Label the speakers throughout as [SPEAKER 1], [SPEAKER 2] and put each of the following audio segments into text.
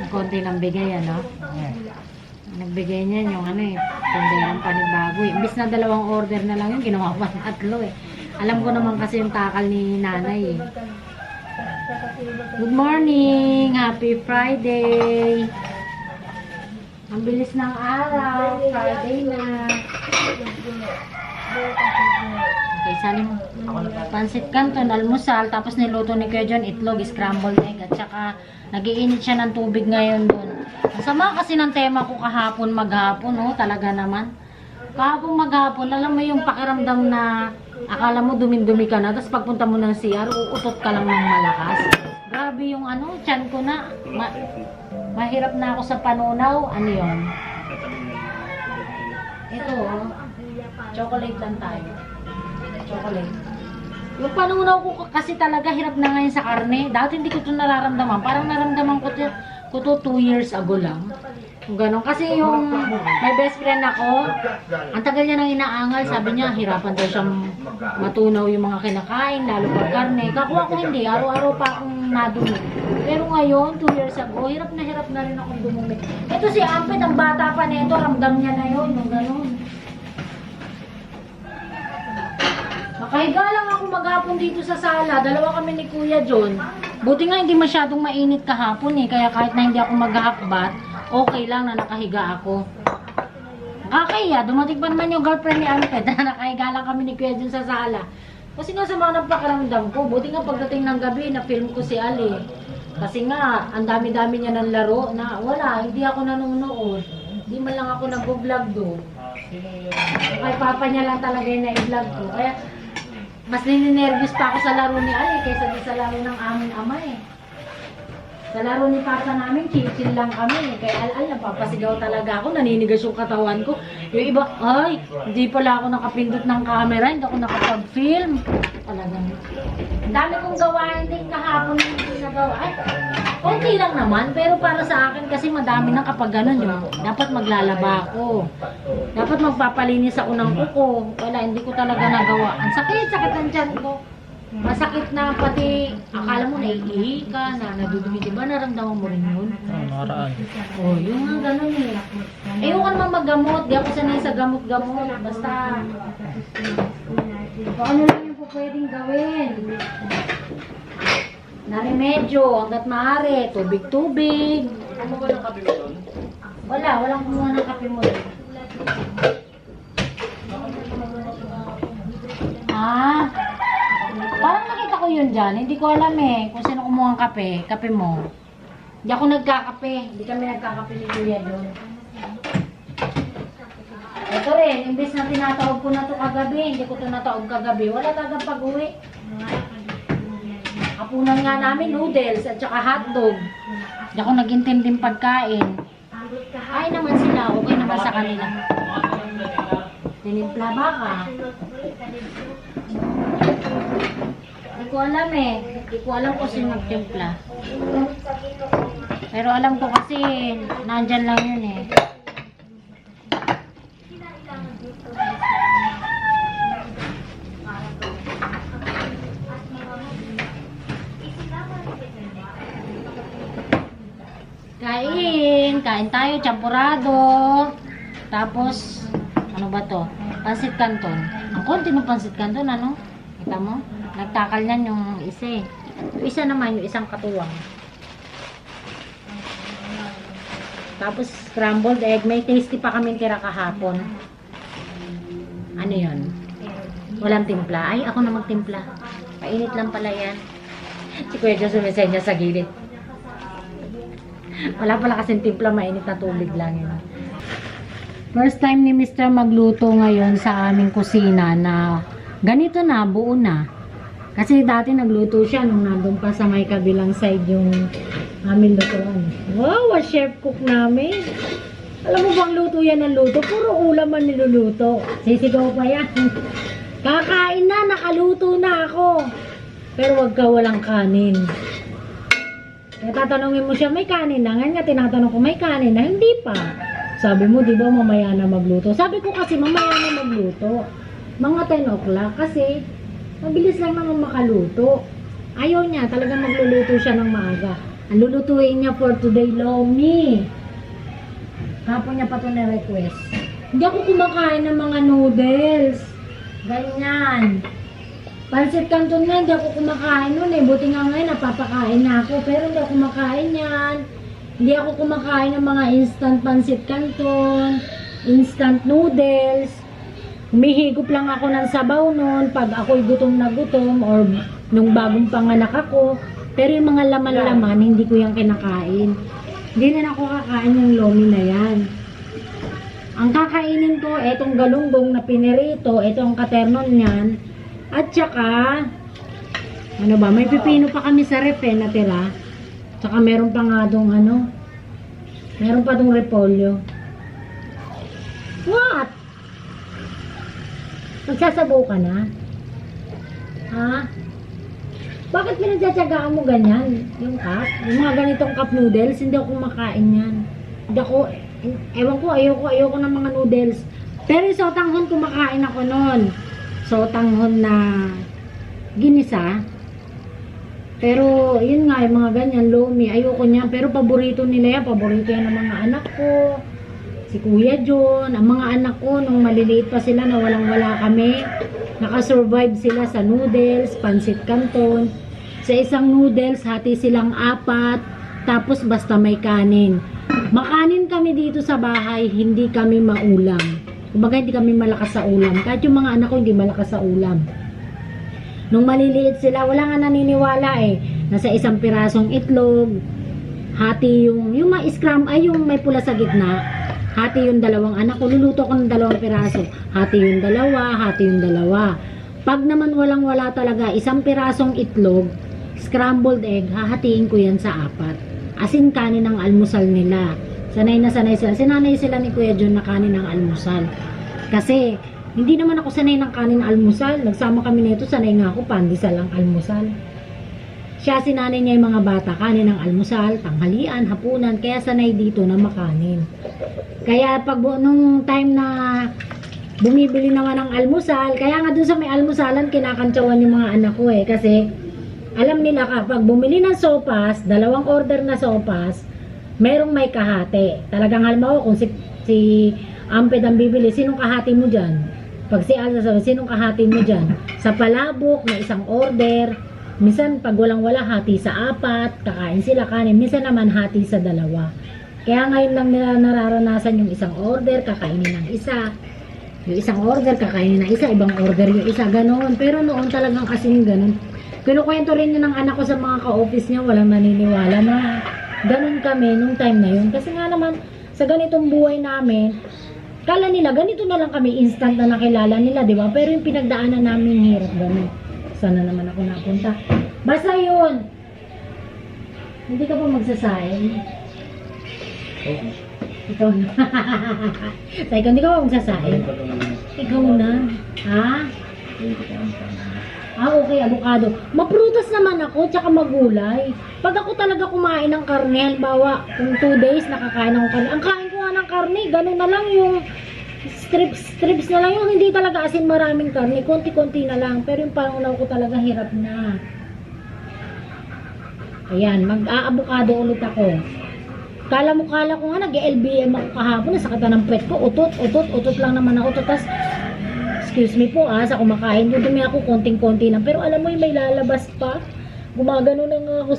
[SPEAKER 1] Ang konti ng bigay, ano? Nagbigay niya yung ano eh, tinderang panibago eh. Imbis na 2 order na lang yun, ginawa pa 3 eh. Alam ko naman kasi yung takal ni nanay eh. Good morning! Happy Friday! Ang bilis ng araw, Friday na. Okay, salim pansit canton, almusal, tapos niluto ni Kuya John itlog, scrambled egg, at saka nagiinit siya ng tubig ngayon doon. Ang sama kasi ng tema ko kahapon maghapon, oh, talaga naman. Kahapon maghapon, alam mo yung pakiramdam na akala mo dumi-dumi ka na, tapos pagpunta mo ng CR, uutot ka lang ng malakas. Grabe yung ano, tiyan ko na. Mahirap na ako sa panunaw. Ano yun? Ito, oh. Chocolate lang tayo. Chocolate. Yung panunaw ko kasi talaga hirap na ngayon sa karne. Dati hindi ko ito nararamdaman. Parang naramdaman ko to 2 years ago lang. Yung ganun. Kasi yung may best friend ako, ang tagal niya nang inaangal. Sabi niya, hirapan daw siyang matunaw yung mga kinakain, lalo pag karne. Kakuha ko hindi. Araw-araw pa akong nadumi. Pero ngayon, 2 years ago, hirap na rin akong dumumi. Ito si Ampet, ang bata pa nito, ramdam niya na yun. Yung ganun. Makahiga lang ako maghapon dito sa sala. 2 kami ni Kuya John. Buti nga hindi masyadong mainit kahapon eh. Kaya kahit na hindi ako maghahakbat, okay lang na nakahiga ako. Nakakahiya. Dumating pa naman yung girlfriend ni Ampet. Nakahiga lang kami ni Kuya John sa sala. Kasi nga sa mga pakiramdam ko. Buti nga pagdating ng gabi, na-film ko si Ali. Kasi nga, ang dami-dami niya ng laro na wala, hindi ako nanonood. Hindi man lang ako nag-vlog doon. Kay papa niya lang talaga yung na-vlog ko. Kaya, mas nininervous pa ako sa laro ni Ali kaysa sa laro ng aming ama eh. Sa laro ni papa namin, chill-chill lang kami. Kaya napapasigaw talaga ako, naninigas yung katawan ko. Yung iba, ay, hindi pala ako nakapindot ng camera, hindi ako nakapag-film. Talagang, ang dami kong gawain din kahapon yung hindi nagawa. Ay, konti lang naman, pero para sa akin kasi madami na kapag ganun yun. Dapat maglalaba ako. Dapat magpapalinis ako ng kuko. Wala, hindi ko talaga nagawa. Ang sakit ng tiyan ko. Masakit na pati, akala mo naiihi ka, na nadudumi, diba? Naramdaman mo rin yun?
[SPEAKER 2] Nakaraan.
[SPEAKER 1] Oh, yung nga ganun eh. Ayoko naman maggamot, di ako sanay sa gamot-gamot. Basta, kung ano lang yung pwedeng gawin. Na remedyo, hanggat maaari, tubig-tubig.
[SPEAKER 2] Ano ba ng kape mo doon?
[SPEAKER 1] Walang kumuha ng kape mo. Ah, parang nakita ko yun dyan. Hindi ko alam eh kung sino kumuha ng kape mo. Hindi ako nagkakape. Hindi kami nagkakape ni Kuya doon. Ito rin, imbes na tinatawag ko na ito kagabi, hindi ko ito natawag kagabi. Wala talagang pag-uwi. Kapunan nga namin noodles at saka hotdog. Hindi ako nag-intinding pagkain. Ay naman sila, okay naman sa kanila. Tinimpla ba ka? Hindi ko alam eh. Hindi ko alam kung sino nagtimpla. Pero alam ko kasi nandyan lang yun eh. Kain tayo, champurado. Tapos, ano ba to? Pansit canton. Ang konti ng pansit canton, ano? Kita mo? Nagtakal yan yung isa eh. Yung isa naman, yung isang katuwang. Tapos, scrambled egg. May tasty pa kaming tira kahapon. Ano yun? Walang timpla. Ay, ako na magtimpla. Painit lang pala yan. Si Kuya Diyos sumisenya sa gilid. Wala pala kasing timpla, mainit na tubig lang yun. First time ni Mr. magluto ngayon sa aming kusina na ganito na, buo na. Kasi dati nagluto siya nung nandun pa sa may kabilang side yung aming lutuan. Wow, a chef cook namin. Alam mo bang luto yan ng luto? Puro ulam man niluluto. Sisigaw pa yan. Kakain na, nakaluto na ako. Pero wag ka walang kanin. Kaya tatanungin mo siya, may kanin na? Ngayon nga tinatanong ko, may kanin na? Hindi pa. Sabi mo, di ba mamaya na magluto? Sabi ko kasi, mamaya na magluto. Mga 10 o'clock. Kasi, mabilis lang naman makaluto. Ayaw niya, talagang magluluto siya ng maaga. Ang lulutuin niya for today, lomi. Kapon niya pa ito na-request. Hindi ako kumakain ng mga noodles. Ganyan. Pansit Canton nga, hindi ako kumakain nun eh. Buti nga ngayon, napapakain na ako. Pero hindi ako kumakain yan. Hindi ako kumakain ng mga instant Pansit Canton, instant noodles. Humihigop lang ako ng sabaw nun pag ako'y gutom na gutom or nung bagong panganak ako. Pero yung mga laman-laman, hindi ko yung kinakain. Hindi rin ako kakain yung lomi na yan. Ang kakainin ko, etong galunggong na pinirito, etong katernon niyan. At saka, ano ba, may pipino pa kami sa ref eh, natira. Tsaka meron pa nga dong ano, meron pa dong repolyo. What? Magsasabaw ka na? Ha? Bakit pinagtsatsagaan mo ganyan? Yung cup? Yung mga ganitong cup noodles, hindi ako kumakain yan. Hindi ako, ewan ko, ayoko ng mga noodles. Pero yung sotanghon, kumakain ako nun. Sotanghon na ginisa. Pero, yun nga, yung mga ganyan, lomi, ayoko niyan. Pero paborito nila yan, paborito yan ng mga anak ko. Si Kuya John, ang mga anak ko, nung maliliit pa sila na walang-wala kami, nakasurvive sila sa noodles, Pansit Canton. Sa isang noodles, hati silang 4, tapos basta may kanin. Makanin kami dito sa bahay, hindi kami maulam. Kumbaga, hindi kami malakas sa ulam. Kahit yung mga anak ko, hindi malakas sa ulam. Nung maliliit sila, wala nga naniniwala eh. Nasa isang pirasong itlog, hati yung ma-scram, ay yung may pula sa gitna. Hati yung dalawang anak ko, luluto ko ng 2 piraso. Hati yung dalawa. Pag naman walang-wala talaga, isang pirasong itlog, scrambled egg, hahatiin ko yan sa 4. Asin kanin ng almusal nila. Sanay na sanay sila. Sinanay sila ni Kuya John na kanin ng almusal. Kasi, hindi naman ako sanay ng kanin ng almusal. Nagsama kami nito, sanay nga ako, pandesal ang almusal. Siya, sinanay niya yung mga bata, kanin ng almusal, tanghalian, hapunan, kaya sanay dito na makanin. Kaya pag nung time na bumibili naman ng almusal, kaya nga dun sa may almusalan, kinakantsawan yung mga anak ko eh. Kasi, alam nila kapag bumili ng sopas, 2 order na sopas, merong may kahati. Talagang halimbawa kung si Amped ang bibili, sinong kahati mo dyan? Pag si Alza sabi, sinong kahati mo dyan? Sa palabok, may 1 order. Minsan, pag walang-wala, hati sa 4, kakain sila kanin. Minsan naman, hati sa 2. Kaya ngayon lang nila nararanasan yung 1 order, kakainin ng 1. Yung 1 order, kakainin ng 1, ibang order yung 1, ganoon. Pero noon talagang kasing ganoon. Kinukwento rin yun ng anak ko sa mga ka-office niya, walang naniniwala na ganun kami nung time na yun. Kasi nga naman, sa ganitong buhay namin, kala nila, ganito na lang kami, instant na nakilala nila, di ba? Pero yung pinagdaanan namin, hirap ganun. Sana naman ako napunta. Basta yun. Hindi ka pa magsasain. Ikaw na. Sa ikaw, hindi ka pa magsasain. Ikaw na. Ha? Okay, avocado. Maprutas naman ako, tsaka magulay. Pag ako talaga kumain ng karne, halimbawa, kung 2 days nakakain ako karne, ang kain ko nga ng karne, ganun na lang yung strips na lang yung hindi talaga asin maraming karne, konti-konti na lang. Pero yung pangunaw ko talaga hirap na. Ayan, mag-aabukado ulit ako. Kala ko nga, nag-LBM ako kahapon, nasakata ng pet ko, utot lang naman ako. Tas, excuse me po sa kumakain, dumi ako konting-konti lang. Pero alam mo yung may lalabas pa. Gumagano na nga ako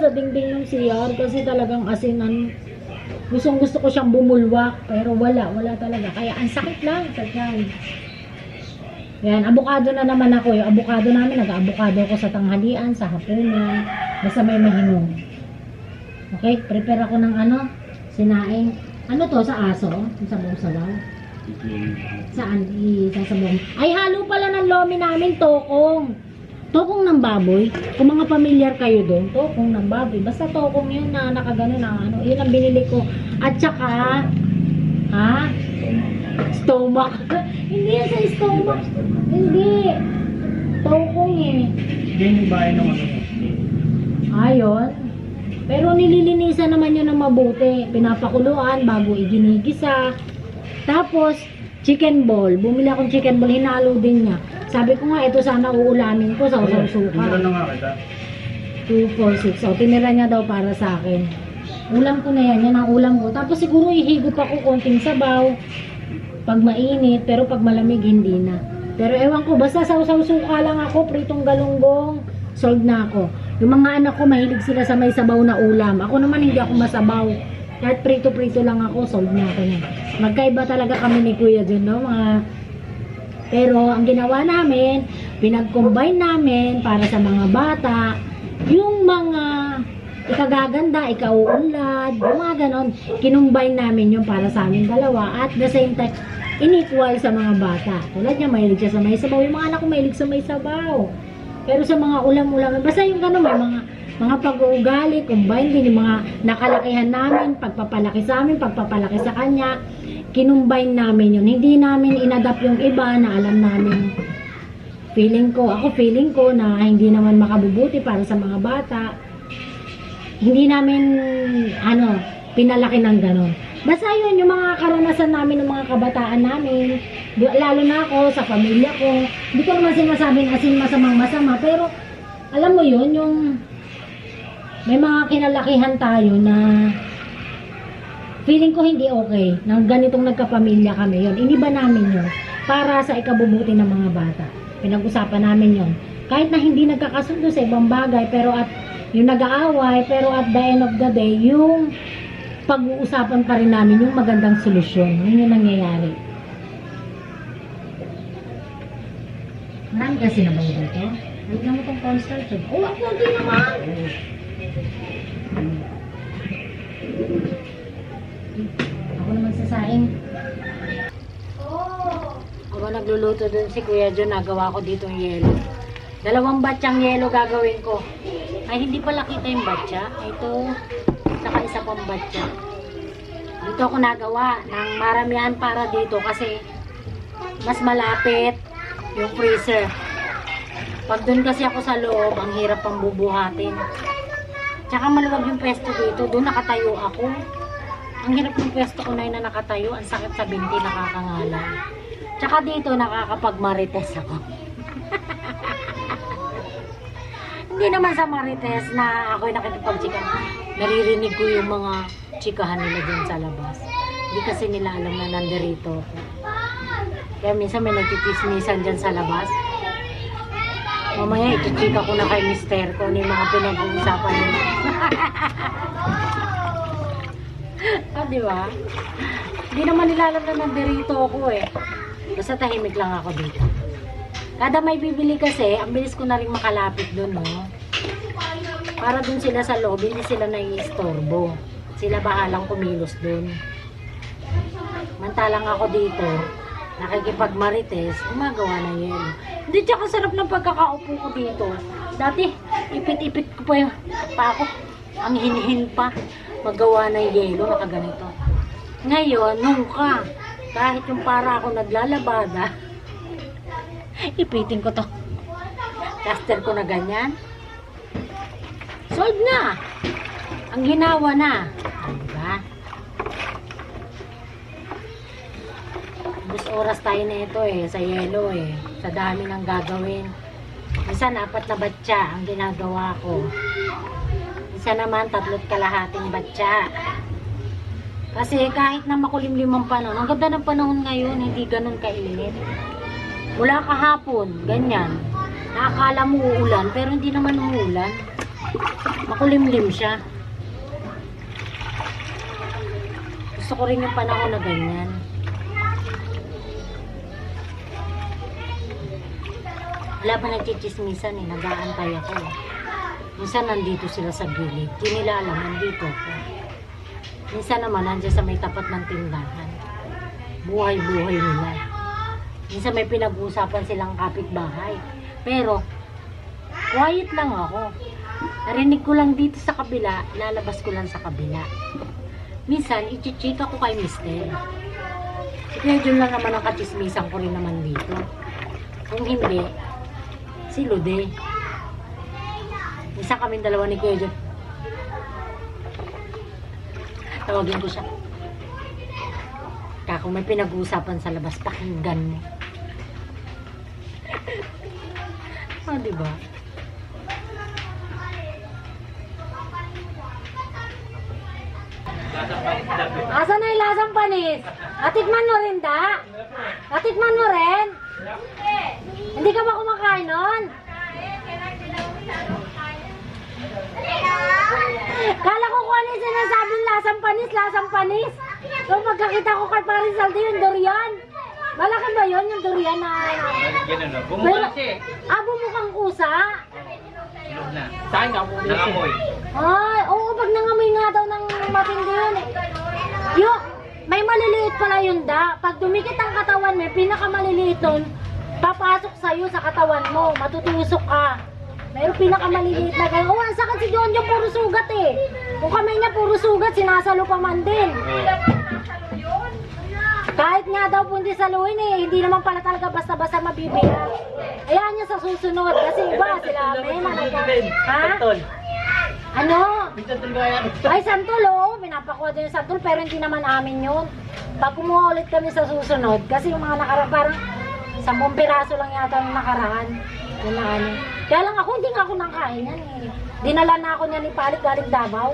[SPEAKER 1] sa dingding ng CR kasi talagang asin gusto ko siyang bumulwak, pero wala talaga. Kaya ang sakit lang sa tiyan. Yan, abukado na naman ako. Yung abukado namin, nag-abukado ako sa tanghalian, sa hapunan, basta may mahinog. Okay, prepare ako ng sinaing. Ano to, sa aso? Sa sabaw-sabaw? Saan? Isasabaw. Ay, halo pala ng lomi namin, tokong. Tokong ng baboy. Kung mga familiar kayo doon, tokong ng baboy. Basta tokong yun na nakagano na yun ang binili ko. At saka, stomach. Hindi yan sa stomach. Hindi. Tokong eh.
[SPEAKER 2] Hindi ba yung
[SPEAKER 1] Ayun. Pero nililinisan naman yun ng mabuti. Pinapakuluan bago iginigisa. Tapos, chicken ball. Bumili akong chicken ball. Hinalo din niya. Sabi ko nga, ito sana uulamin ko sa usang suka.
[SPEAKER 2] Tingnan na nga kita.
[SPEAKER 1] 2, 4, 6. So, tinira niya daw para sa akin. Ulam ko na yan. Yan ang ulam ko. Tapos siguro ihigop ako konting sabaw. Pag mainit, pero pag malamig, hindi na. Pero ewan ko, basta sausaw-suka lang ako, pritong galunggong, solve na ako. Yung mga anak ko, mahilig sila sa may sabaw na ulam. Ako naman, hindi ako masabaw. Kahit prito-prito lang ako, solve na ako yan. Magkaiba talaga kami ni Kuya dyan, no? Pero ang ginawa namin, pinag-combine namin para sa mga bata, yung mga ikagaganda, ikauunlad, yung mga ganon, kinumbine namin yung para sa amin dalawa at the same time, inequal sa mga bata. Tulad niya, mahilig siya sa may sabaw. Yung mga anak ko mahilig sa may sabaw. Pero sa mga ulam-ulam, basta yung gano'n, may mga pag-uugali, combine din yung mga nakalakihan namin, pagpapalaki sa amin, pagpapalaki sa kanya, kinumbine namin yun. Hindi namin inadapt yung iba na alam namin. Feeling ko na hindi naman makabubuti para sa mga bata. Hindi namin, pinalaki ng gano'n. Basta yun, yung mga karanasan namin ng mga kabataan namin, lalo na ako, sa pamilya ko, hindi ko naman sinasabing asin masamang-masama, pero alam mo yun, yung may mga kinalakihan tayo na feeling ko hindi okay, na ganitong nagkapamilya kami yun. Iniba namin yun para sa ikabubuti ng mga bata. Pinag-usapan namin yun. Kahit na hindi nagkakasundo sa ibang bagay, pero yung nag-aaway, pero at the end of the day, yung pag-uusapan pa rin namin yung magandang solusyon. Yun yung nangyayari. Marami kasi naman dito. Lagyan mo itong cornstarch. Oh, ang konti naman! Ako naman sasaing. Ako nagluluto dun si Kuya John, nagawa ko dito yung yelo. 2 batsyang yelo gagawin ko. Ay, hindi pala kita yung batya. Ito, saka isa pang batya. Dito ako nagawa ng maramihan para dito kasi mas malapit yung freezer. Pag dun kasi ako sa loob, ang hirap pang bubuhatin. Tsaka maluwag yung pwesto dito. Doon nakatayo ako. Ang hirap ng pwesto ko na yun na nakatayo. Ang sakit sa binti, nakakangalan. Tsaka dito nakakapag-marites ako. Hindi naman sa marites na ako'y nakikipag-chika. Naririnig ko yung mga chikahan nila dyan sa labas. Hindi kasi nila alam na nandirito ako. Kaya minsan may nagtitismisan dyan sa labas. Mamaya itichika ko na kay mister ko yung mga pinag-uusapan nila. Diba? Hindi naman nila alam na nandirito ako eh. Basta tahimik lang ako dito. Kada may bibili kasi, ang bilis ko na rin makalapit doon, no? Para doon sila sa loob, hindi sila nai-istorbo. Sila bahalang kumilos doon. Mantalang ako dito, nakikipag-marites, gumagawa ng yelo. Hindi, tsaka sarap ng pagkakaupo ko dito. Dati, ipit-ipit ko pa yung pa ako. Ang hinihin pa. Magawa ng yelo, nakaganito. Ngayon, nung kahit yung para ako naglalabada, ipitin ko to. Caster ko na ganyan. Solve na. Ang ginawa na. Diba? Bus oras tayo na ito sa yelo Sa dami ng gagawin. Minsan 4 na batya ang ginagawa ko. Minsan naman 3 kalahating batya. Kasi kahit na makulimlim ang panahon, ang ganda ng panahon ngayon, hindi ganun kainit. Mula kahapon, ganyan. Nakakala mo uulan, pero hindi naman uulan. Makulimlim siya. Gusto ko rin yung panahon na ganyan. Wala pa nagchichismisan nag-aantay ako. Minsan nandito sila sa gilid. Di nila alam, nandito ako. Minsan naman nandiyan sa may tapat ng tindahan. Buhay-buhay nila. Minsan may pinag-uusapan silang kapitbahay. Pero, quiet lang ako. Narinig ko lang dito sa kabila, lalabas ko lang sa kabila. Minsan, ichichika ko kay mister. Kaya dyan lang naman ang kachismisan ko rin naman dito. Kung hindi, si Lude. Minsan kaming dalawa ni Kuya John. Tawagin ko siya. Kung may pinag-uusapan sa labas, pakinggan mo. Diba? Asan na yung lasang panis? Natikman mo rin, da? Natikman mo rin? Hindi ka ba kumakain nun? Kala ko kung ano yung sinasabing lasang panis. So pagkakita ko kay Paring Saldi yung durian. Malaki ba yun yung durian na...
[SPEAKER 2] Ganun na. Bumukha siya eh.
[SPEAKER 1] Bumukhang kusa?
[SPEAKER 2] Ilog na. Sa akin ka, nangamoy.
[SPEAKER 1] Ay, oo, pag nangamoy nga daw ng matindi yun eh. Yung, may maliliit pala yun, da. Pag dumikit ang katawan mo, pinakamaliliit nun, papasok sa'yo sa katawan mo, matutusok ka. Mayroong pinakamaliliit na gano'n. Oh, ang sakit si John yung puro sugat eh. Kung kamay niya puro sugat, sinasalo pa man din. Kahit nga daw pundi saluhin eh, hindi naman pala talaga basta-basta mabibiyak. Ayan niya sa susunod, kasi iba sila may mga ha? Ano? Ay, santol oh, pinapakuha din yung santol pero hindi naman amin yun. Pag kumuha ulit kami sa susunod, kasi yung mga nakaraan, parang 10 piraso lang yata yung nakaraan. Yun na ano. Kaya lang ako, hindi nga ako nangkain yan eh. Dinala na ako niya ni Palit galing Davao.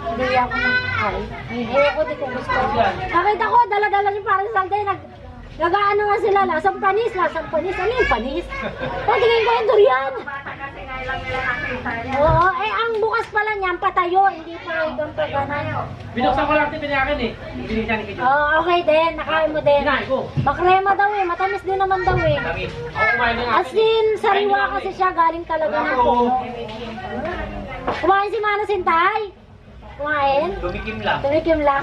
[SPEAKER 1] Hindi ako nangkain. Eh ako, di ko gusto. Nakita ko, dala-dala ni Paring Salday, nag-ano nga sila, lasang panis. Ano yung panis? Tingin ko yung durian. Oo, eh ang bukas pala niyan, patayo, hindi pa hanggang pagkanan.
[SPEAKER 2] Binuksan ko lang ito pinayakan eh. Binigyan ni Kidjo.
[SPEAKER 1] Oo, okay din, nakain mo din.
[SPEAKER 2] Kinain ko.
[SPEAKER 1] Makrema daw eh, matamis din naman daw eh.
[SPEAKER 2] Tamis. Ako kumain ng
[SPEAKER 1] As in, sariwa kasi siya, galing talaga ng puno. Kumain si Mana Sintay? Kumain?
[SPEAKER 2] Tumikim lang.
[SPEAKER 1] Tumikim lang.